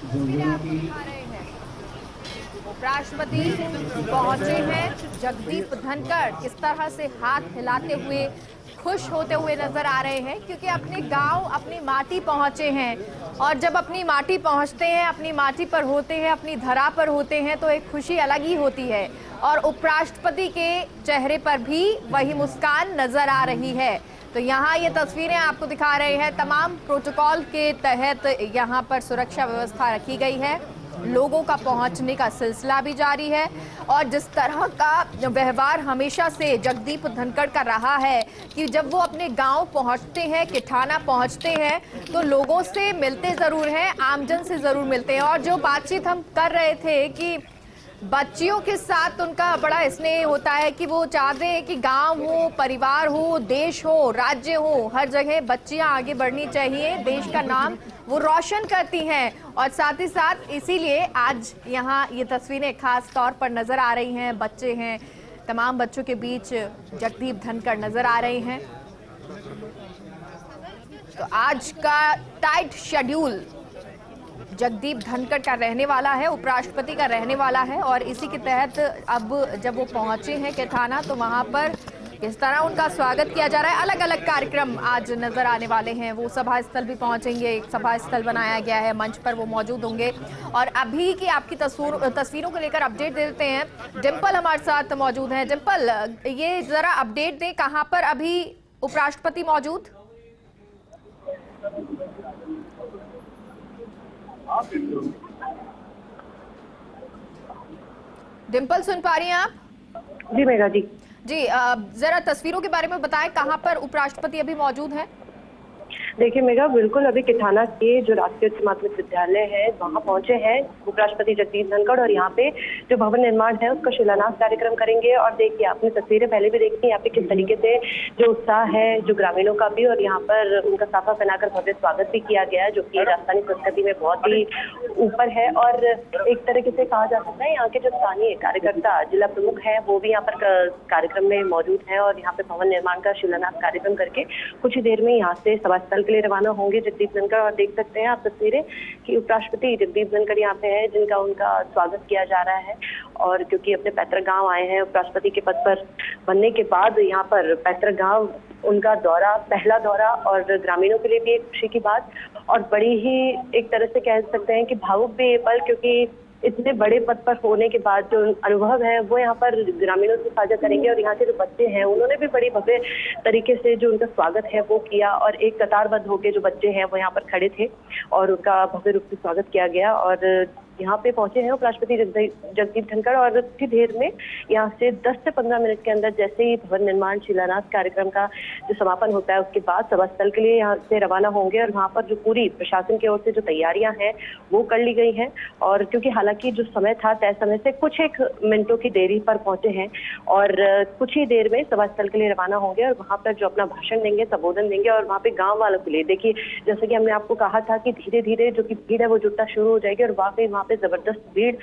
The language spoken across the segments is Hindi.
तस्वीरें आपको दिखा रहे हैं, उपराष्ट्रपति पहुंचे हैं। जगदीप धनखड़ किस तरह से हाथ हिलाते हुए, खुश होते हुए नजर आ रहे हैं, क्योंकि अपने गांव, अपनी माटी पहुंचे हैं। और जब अपनी माटी पहुंचते हैं, अपनी माटी पर होते हैं, अपनी धरा पर होते हैं, तो एक खुशी अलग ही होती है। और उपराष्ट्रपति के चेहरे पर भी वही मुस्कान नजर आ रही है। तो यहाँ ये तस्वीरें आपको दिखा रहे हैं। तमाम प्रोटोकॉल के तहत यहाँ पर सुरक्षा व्यवस्था रखी गई है। लोगों का पहुंचने का सिलसिला भी जारी है। और जिस तरह का व्यवहार हमेशा से जगदीप धनखड़ का रहा है कि जब वो अपने गांव पहुंचते हैं, किठाना पहुंचते हैं, तो लोगों से मिलते जरूर हैं, आमजन से जरूर मिलते हैं। और जो बातचीत हम कर रहे थे कि बच्चियों के साथ उनका बड़ा स्नेह होता है कि वो चाहते हैं कि गांव हो, परिवार हो, देश हो, राज्य हो, हर जगह बच्चियां आगे बढ़नी चाहिए, देश का नाम वो रोशन करती हैं। और साथ ही साथ इसीलिए आज यहाँ ये तस्वीरें खास तौर पर नजर आ रही हैं। बच्चे हैं, तमाम बच्चों के बीच जगदीप धनखड़ नजर आ रहे हैं। तो आज का टाइट शेड्यूल जगदीप धनखड़ का रहने वाला है, उपराष्ट्रपति का रहने वाला है। और इसी के तहत अब जब वो पहुंचे हैं किठाना, तो वहां पर किस तरह उनका स्वागत किया जा रहा है। अलग अलग कार्यक्रम आज नजर आने वाले हैं। वो सभा स्थल भी पहुंचेंगे, एक सभा स्थल बनाया गया है, मंच पर वो मौजूद होंगे। और अभी की आपकी तस्वीरों को लेकर अपडेट दे देते हैं। डिम्पल हमारे साथ मौजूद हैं। डिम्पल, ये जरा अपडेट दें, कहां पर अभी उपराष्ट्रपति मौजूद? डिम्पल, सुन पा रही हैं आप? जी मेघा जी। जरा तस्वीरों के बारे में बताएं, कहां पर उपराष्ट्रपति अभी मौजूद हैं? देखिए मेघा, बिल्कुल अभी किठाना के जो राष्ट्रीय उच्च माध्यमिक विद्यालय है वहां पहुंचे हैं उपराष्ट्रपति जगदीप धनखड़। और यहाँ पे जो भवन निर्माण है उसका शिलान्यास कार्यक्रम करेंगे। और देखिए, आपने तस्वीरें पहले भी देखी, यहाँ पे किस तरीके से जो उत्साह है जो ग्रामीणों का भी, और यहाँ पर उनका साफा पहनाकर भव्य स्वागत भी किया गया है, जो कि राजधानी संस्कृति में बहुत ही ऊपर है। और एक तरीके से कहा जा सकता है यहाँ के जो स्थानीय कार्यकर्ता, जिला प्रमुख है, वो भी यहाँ पर कार्यक्रम में मौजूद है। और यहाँ पे भवन निर्माण का शिलान्यास कार्यक्रम करके कुछ ही देर में यहाँ से सभा स्थल के लिए रवाना होंगे जगदीप धनखड़। और देख सकते हैं आप तस्वीरें कि उपराष्ट्रपति जगदीप धनखड़ यहाँ पे है, जिनका उनका स्वागत किया जा रहा है। और क्योंकि अपने पैतृक गांव आए हैं, उपराष्ट्रपति के पद पर बनने के बाद यहाँ पर पैतृक गांव उनका दौरा, पहला दौरा, और ग्रामीणों के लिए भी एक खुशी की बात और बड़ी ही एक तरह से कह सकते हैं कि भावुक भी ये पल, क्योंकि इतने बड़े पद पर होने के बाद जो अनुभव है वो यहाँ पर ग्रामीणों से साझा करेंगे। और यहाँ के जो बच्चे हैं उन्होंने भी बड़ी भव्य तरीके से जो उनका स्वागत है वो किया। और एक कतारबद्ध होकर जो बच्चे हैं वो यहाँ पर खड़े थे और उनका भव्य रूप से स्वागत किया गया। और यहाँ पे पहुंचे हैं उपराष्ट्रपति जगदीप धनखड़। और कुछ देर में यहाँ से 10 से 15 मिनट के अंदर जैसे ही भवन निर्माण शिलान्यास कार्यक्रम का जो समापन होता है उसके बाद सभा स्थल के लिए यहाँ से रवाना होंगे। और वहाँ पर जो पूरी प्रशासन की ओर से जो तैयारियां हैं वो कर ली गई हैं। और क्योंकि हालांकि जो समय था तय समय से कुछ एक मिनटों की देरी पर पहुंचे हैं और कुछ ही देर में सभा स्थल के लिए रवाना होंगे। और वहाँ पर जो अपना भाषण देंगे, संबोधन देंगे। और वहाँ पे गाँव वालों के लिए देखिए, जैसे कि हमने आपको कहा था कि धीरे धीरे जो की भीड़ है वो जुटना शुरू हो जाएगी। और वाकई वहाँ पे जबरदस्त भीड़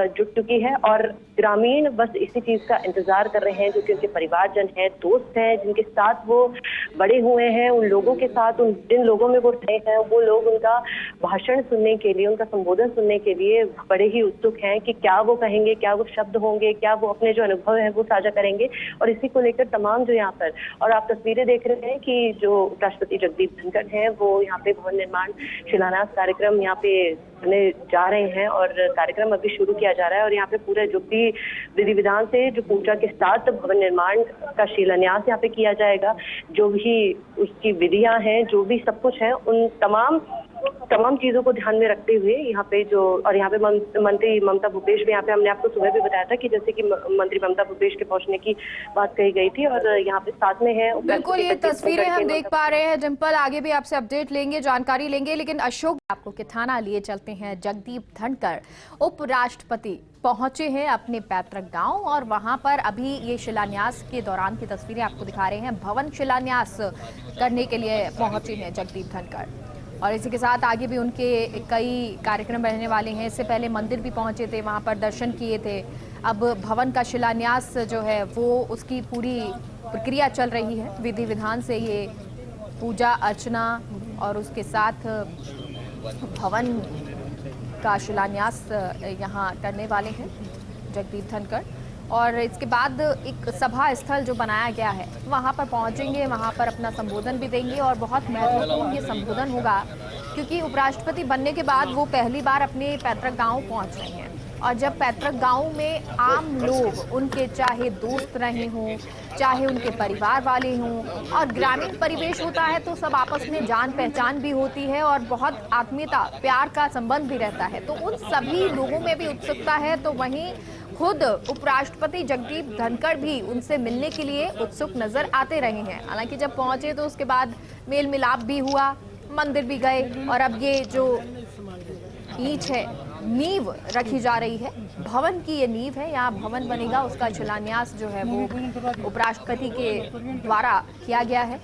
जुट चुकी है। और ग्रामीण बस इसी चीज का इंतजार कर रहे हैं, जो कि उनके परिवारजन हैं, दोस्त हैं, जिनके साथ वो बड़े हुए हैं, उन लोगों के साथ, उन जिन लोगों में वो रहे हैं, वो लोग उनका भाषण सुनने के लिए, उनका संबोधन सुनने के लिए बड़े ही उत्सुक हैं कि क्या वो कहेंगे, क्या वो शब्द होंगे, क्या वो अपने जो अनुभव है वो साझा करेंगे। और इसी को लेकर तमाम जो यहाँ पर, और आप तस्वीरें देख रहे हैं कि जो राष्ट्रपति जगदीप धनखड़ हैं वो यहाँ पे भवन निर्माण शिलान्यास कार्यक्रम यहाँ पे करने जा रहे हैं। और कार्यक्रम अभी शुरू किया जा रहा है। और यहाँ पे पूरे जो भी विधि विधान से जो पूजा के साथ भवन निर्माण का शिलान्यास यहाँ पे किया जाएगा, जो भी उसकी विधियां हैं, जो भी सब कुछ है, उन तमाम चीजों को ध्यान में रखते हुए यहाँ पे जो, और यहाँ पे मंत्री ममता भूपेश भी यहाँ पे, हमने आपको सुबह भी बताया था कि जैसे कि मंत्री ममता भूपेश के पहुंचने की बात कही गई थी। और यहाँ पे साथ में है, बिल्कुल ये तस्वीरें हम देख पा रहे हैं। डिम्पल, आगे भी आपसे अपडेट लेंगे, जानकारी लेंगे, लेकिन अशोक आपको किठाना लिए चलते हैं। जगदीप धनखड़ उपराष्ट्रपति पहुंचे हैं अपने पैतृक गांव और वहां पर अभी ये शिलान्यास के दौरान की तस्वीरें आपको दिखा रहे हैं। भवन शिलान्यास करने के लिए पहुंचे हैं जगदीप धनखड़। और इसी के साथ आगे भी उनके कई कार्यक्रम रहने वाले हैं। इससे पहले मंदिर भी पहुंचे थे, वहां पर दर्शन किए थे। अब भवन का शिलान्यास जो है वो उसकी पूरी प्रक्रिया चल रही है। विधि विधान से ये पूजा अर्चना और उसके साथ भवन का शिलान्यास यहाँ करने वाले हैं जगदीप धनखड़। और इसके बाद एक सभा स्थल जो बनाया गया है वहाँ पर पहुँचेंगे, वहाँ पर अपना संबोधन भी देंगे। और बहुत महत्वपूर्ण ये संबोधन होगा क्योंकि उपराष्ट्रपति बनने के बाद वो पहली बार अपने पैतृक गांव पहुँच रहे हैं। और जब पैतृक गांव में आम लोग, उनके चाहे दोस्त रहे हों, चाहे उनके परिवार वाले हों, और ग्रामीण परिवेश होता है तो सब आपस में जान पहचान भी होती है और बहुत आत्मीयता, प्यार का संबंध भी रहता है। तो उन सभी लोगों में भी उत्सुकता है। तो वहीं खुद उपराष्ट्रपति जगदीप धनखड़ भी उनसे मिलने के लिए उत्सुक नजर आते रहे हैं। हालांकि जब पहुंचे तो उसके बाद मेल मिलाप भी हुआ, मंदिर भी गए। और अब ये जो ईंट है, नींव रखी जा रही है, भवन की ये नींव है, यहाँ भवन बनेगा, उसका शिलान्यास जो है वो उपराष्ट्रपति के द्वारा किया गया है।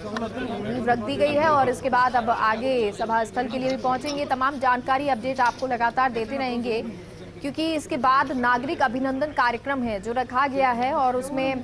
नींव रख दी गई है और इसके बाद अब आगे सभा स्थल के लिए भी पहुंचेंगे। तमाम जानकारी अपडेट आपको लगातार देते रहेंगे क्योंकि इसके बाद नागरिक अभिनंदन कार्यक्रम है जो रखा गया है और उसमें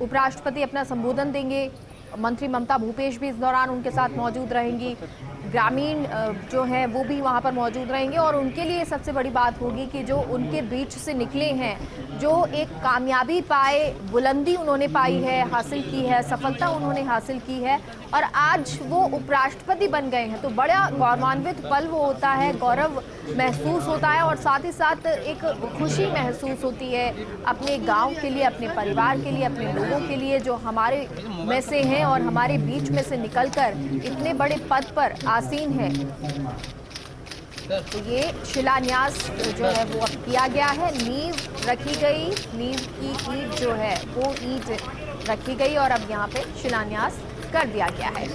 उपराष्ट्रपति अपना संबोधन देंगे। मंत्री ममता भूपेश भी इस दौरान उनके साथ मौजूद रहेंगी। ग्रामीण जो हैं वो भी वहाँ पर मौजूद रहेंगे और उनके लिए सबसे बड़ी बात होगी कि जो उनके बीच से निकले हैं, जो एक कामयाबी पाए, बुलंदी उन्होंने पाई है, हासिल की है, सफलता उन्होंने हासिल की है और आज वो उपराष्ट्रपति बन गए हैं, तो बड़ा गौरवान्वित पल वो होता है, गौरव महसूस होता है और साथ ही साथ एक खुशी महसूस होती है अपने गाँव के लिए, अपने परिवार के लिए, अपने लोगों के लिए जो हमारे में से हैं और हमारे बीच में से निकलकर इतने बड़े पद पर आसीन है। तो ये शिलान्यास जो है वो अब किया गया है, नींव रखी गई, नींव की ईंट जो है वो ईंट रखी गई और अब यहाँ पे शिलान्यास कर दिया गया है।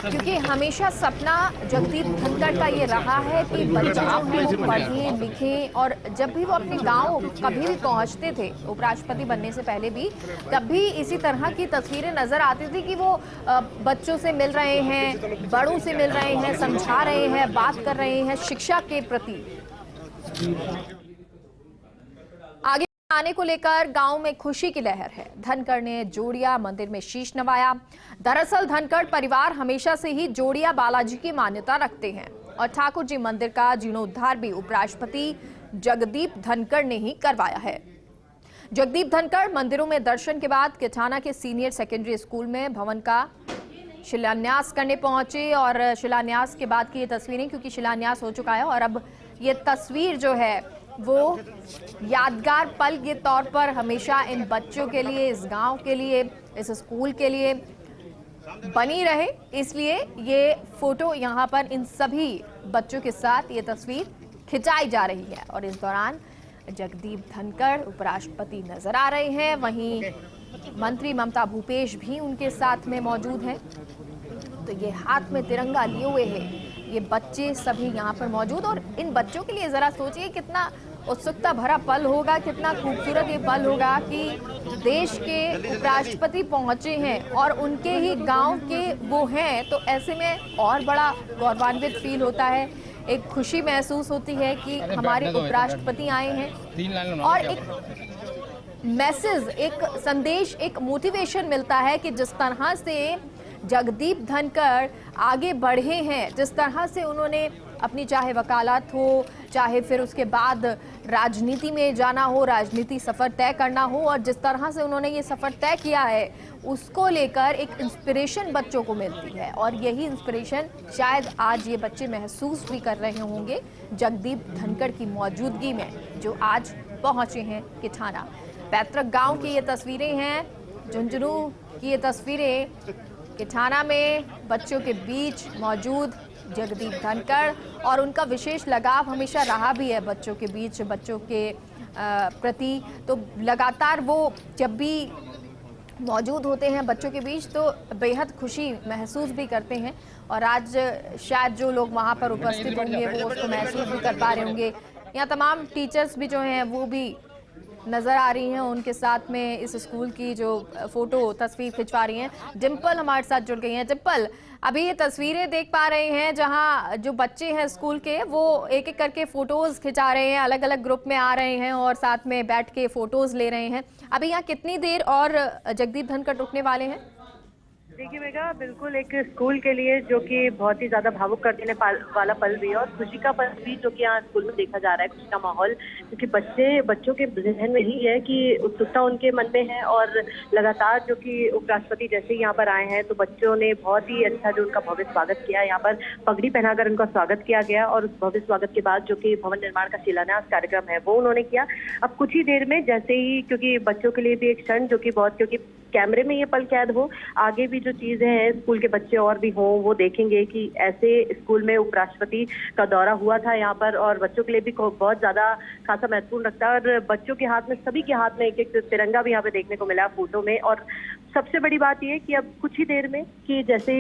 क्योंकि हमेशा सपना जगदीप धनखड़ का ये रहा है कि बच्चे जो हैं वो पढ़ें लिखें और जब भी वो अपने गांव कभी भी पहुंचते थे उपराष्ट्रपति बनने से पहले भी, तब भी इसी तरह की तस्वीरें नजर आती थी कि वो बच्चों से मिल रहे हैं, बड़ों से मिल रहे हैं, समझा रहे हैं, बात कर रहे हैं शिक्षा के प्रति। आगे आने को लेकर गांव में खुशी की लहर है। धनखड़ ने जोड़िया मंदिर में शीश नवाया। दरअसल धनखड़ परिवार हमेशा से ही जोड़िया बालाजी की मान्यता रखते हैं और ठाकुर जी मंदिर का जीर्णोद्धार भी उपराष्ट्रपति जगदीप धनखड़ ने ही करवाया है। जगदीप धनखड़ मंदिरों में दर्शन के बाद किठाना के सीनियर सेकेंडरी स्कूल में भवन का शिलान्यास करने पहुंचे और शिलान्यास के बाद की ये तस्वीरें, क्योंकि शिलान्यास हो चुका है और अब ये तस्वीर जो है वो यादगार पल के तौर पर हमेशा इन बच्चों के लिए, इस गांव के लिए, इस स्कूल के लिए बनी रहे, इसलिए ये फोटो यहाँ पर इन सभी बच्चों के साथ ये तस्वीर खिंचाई जा रही है। और इस दौरान जगदीप धनखड़ उपराष्ट्रपति नजर आ रहे हैं, वहीं मंत्री ममता भूपेश भी उनके साथ में मौजूद हैं। तो ये हाथ में तिरंगा लिए हुए हैं ये बच्चे सभी यहाँ पर मौजूद। और इन बच्चों के लिए जरा सोचिए कितना उत्सुकता भरा पल होगा, कितना खूबसूरत ये पल होगा कि देश के उपराष्ट्रपति पहुंचे हैं और उनके ही गांव के वो हैं। तो ऐसे में और बड़ा गौरवान्वित फील होता है, एक खुशी महसूस होती है कि हमारे उपराष्ट्रपति आए हैं और एक मैसेज, एक संदेश, एक मोटिवेशन मिलता है कि जिस तरह से जगदीप धनखड़ आगे बढ़े हैं, जिस तरह से उन्होंने अपनी चाहे वकालत हो, चाहे फिर उसके बाद राजनीति में जाना हो, राजनीति सफ़र तय करना हो, और जिस तरह से उन्होंने ये सफ़र तय किया है उसको लेकर एक इंस्पिरेशन बच्चों को मिलती है। और यही इंस्पिरेशन शायद आज ये बच्चे महसूस भी कर रहे होंगे जगदीप धनखड़ की मौजूदगी में, जो आज पहुँचे हैं किठाना। पैतृक गाँव की ये तस्वीरें हैं, झुंझुनू की ये तस्वीरें, किठाना में बच्चों के बीच मौजूद जगदीप धनखड़ और उनका विशेष लगाव हमेशा रहा भी है बच्चों के बीच, बच्चों के प्रति। तो लगातार वो जब भी मौजूद होते हैं बच्चों के बीच तो बेहद खुशी महसूस भी करते हैं। और आज शायद जो लोग वहाँ पर उपस्थित होंगे वो उसको महसूस भी कर पा रहे होंगे। यहाँ तमाम टीचर्स भी जो हैं वो भी नज़र आ रही हैं, उनके साथ में इस स्कूल की जो फोटो तस्वीर खिंचवा रही हैं। डिम्पल हमारे साथ जुड़ गई हैं। डिम्पल, अभी ये तस्वीरें देख पा रहे हैं जहां जो बच्चे हैं स्कूल के वो एक एक करके फोटोज खिंचा रहे हैं, अलग अलग ग्रुप में आ रहे हैं और साथ में बैठ के फोटोज ले रहे हैं। अभी यहाँ कितनी देर और जगदीप धनखड़ रुकने वाले हैं? देखिए मेघा, बिल्कुल एक स्कूल के लिए जो कि बहुत ही ज्यादा भावुक कर देने वाला पल भी है और खुशी का पल भी जो कि यहाँ स्कूल में देखा जा रहा है, खुशी का माहौल, क्योंकि बच्चों के जहन में ही है कि उत्सुकता उनके मन में है और लगातार जो कि उपराष्ट्रपति जैसे ही यहाँ पर आए हैं तो बच्चों ने बहुत ही अच्छा जो उनका भव्य स्वागत किया। यहाँ पर पगड़ी पहनाकर उनका स्वागत किया गया और उस भव्य स्वागत के बाद जो कि भवन निर्माण का शिलान्यास कार्यक्रम है वो उन्होंने किया। अब कुछ ही देर में जैसे ही, क्योंकि बच्चों के लिए भी एक क्षण जो कि बहुत, क्योंकि कैमरे में ये पल कैद हो, आगे भी जो चीजें हैं स्कूल के बच्चे और भी हों वो देखेंगे कि ऐसे स्कूल में उपराष्ट्रपति का दौरा हुआ था यहाँ पर, और बच्चों के लिए भी बहुत ज्यादा खासा महत्वपूर्ण रखता है। और बच्चों के हाथ में, सभी के हाथ में एक एक तिरंगा भी यहाँ पे देखने को मिला फोटो में। और सबसे बड़ी बात यह कि अब कुछ ही देर में कि जैसे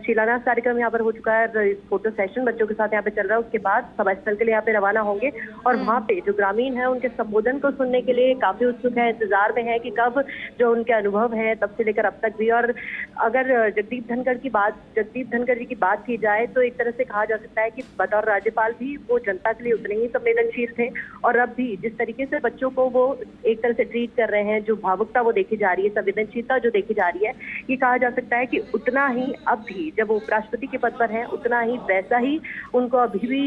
शिलान्यास कार्यक्रम यहाँ पर हो चुका है, फोटो सेशन बच्चों के साथ यहाँ पे चल रहा है, उसके बाद सभा स्थल के लिए यहाँ पे रवाना होंगे और वहाँ पे जो ग्रामीण है उनके संबोधन को सुनने के लिए काफी उत्सुक है, इंतजार में है कि कब जो उनके अनुभव है तब से लेकर अब तक भी। और अगर जगदीप धनखड़ जी की बात की जाए तो एक तरह से कहा जा सकता है कि बतौर राज्यपाल भी वो जनता के लिए उतने ही संवेदनशील थे, और अब भी जिस तरीके से बच्चों को वो एक तरह से ट्रीट कर रहे हैं, जो भावुकता वो देखी जा रही है, संवेदनशीलता जो देखी जा रही है, ये कहा जा सकता है कि उतना ही अब भी जब वो उपराष्ट्रपति के पद पर हैं उतना ही वैसा ही उनको अभी भी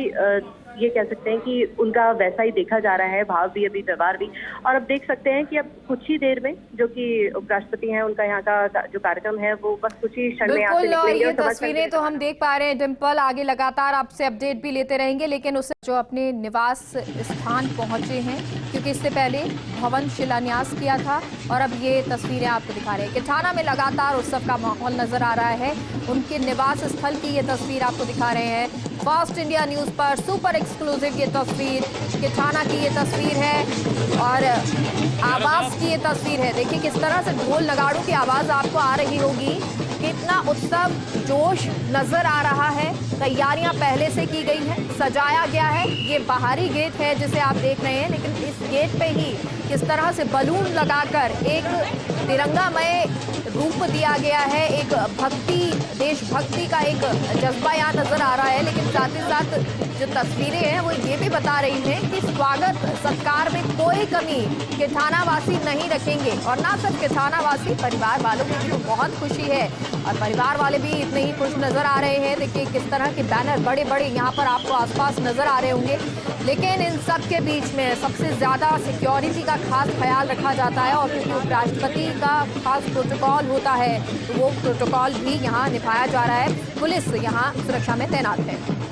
ये कह सकते हैं कि उनका वैसा ही देखा जा रहा है, भाव भी, अभी व्यवहार भी। और अब देख सकते हैं कि अब कुछ ही देर में जो कि उपराष्ट्रपति हैं उनका यहाँ का जो कार्यक्रम है वो बस कुछ ही क्षण में यहाँ से निकलेंगे। ये तस्वीरें तो हम देख पा रहे हैं डिम्पल, आगे लगातार आपसे अपडेट भी लेते रहेंगे, लेकिन उससे जो अपने निवास स्थान पहुंचे हैं, क्योंकि इससे पहले भवन शिलान्यास किया था और अब ये तस्वीरें आपको दिखा रहे हैं कि थाना में लगातार उत्सव का माहौल नजर आ रहा है। उनके निवास स्थल की ये तस्वीर आपको दिखा रहे हैं। फास्ट इंडिया न्यूज पर सुपर एक्सक्लूसिव ये तस्वीर, कि थाना की ये तस्वीर है और आवास की ये तस्वीर है। देखिए किस तरह से ढोल नगाड़ों की आवाज आपको आ रही होगी, कितना उत्सव जोश नजर आ रहा है। तैयारियां पहले से की गई है, सजाया गया है। ये बाहरी गेट है जिसे आप देख रहे हैं, लेकिन इस गेट पे ही किस तरह से बलून लगाकर एक तिरंगामय रूप दिया गया है, एक देशभक्ति का एक जज्बा यहाँ नजर आ रहा है। लेकिन साथ ही साथ जो तस्वीरें हैं वो ये भी बता रही हैं कि स्वागत सत्कार में कोई कमी के थानावासी नहीं रखेंगे। और ना सिर्फ के थानावासी, परिवार वालों को भी तो बहुत खुशी है और परिवार वाले भी इतने ही खुश नजर आ रहे हैं। देखिए किस तरह के बैनर बड़े बड़े यहाँ पर आपको आसपास नजर आ रहे होंगे, लेकिन इन सब के बीच में सबसे ज्यादा सिक्योरिटी का खास ख्याल रखा जाता है। और क्योंकि उपराष्ट्रपति का खास प्रोटोकॉल होता है तो वो प्रोटोकॉल भी यहाँ निभाया जा रहा है। पुलिस यहाँ सुरक्षा में तैनात है।